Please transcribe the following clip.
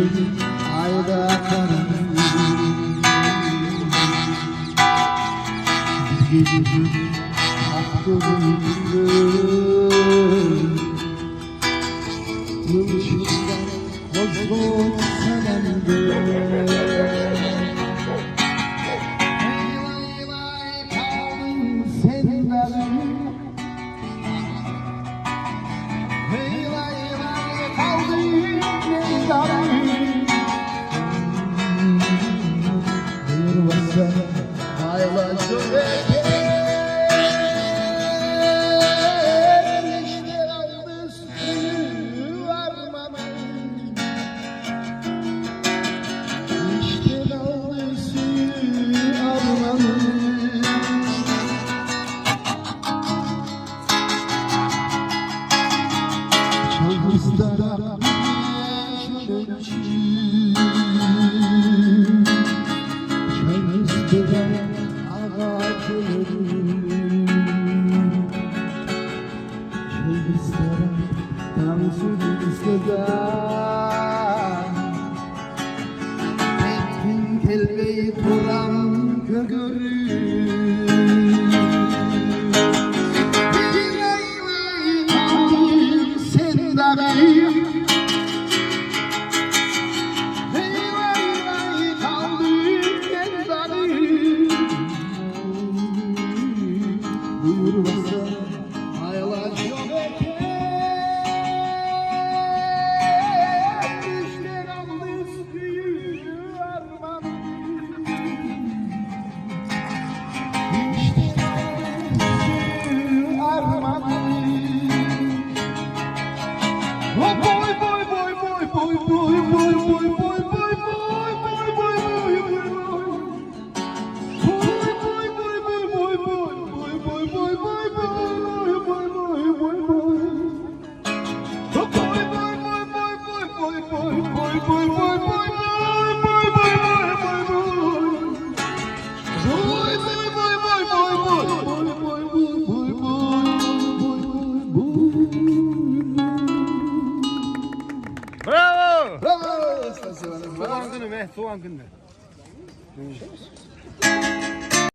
gün ayda karım, bir gece hakkı bulundu. Yılışından bozgun senemde. Vay vay kaldım senlerim. Hey vay vay kaldım senlerim. Bir vasa paylaşıyor. Çalgıstara şöyle çalgıstara ağaçlarım, çalgıstara dansızlığa etkin kelbeyi turan görürüm. Buyurmasa hayallar yok düşler aldı suyu armağan. İşte suyu armağan. Boy boy boy boy boy boy boy boy boy boy Bravo! Bravo! Soğan günü be, soğan günü.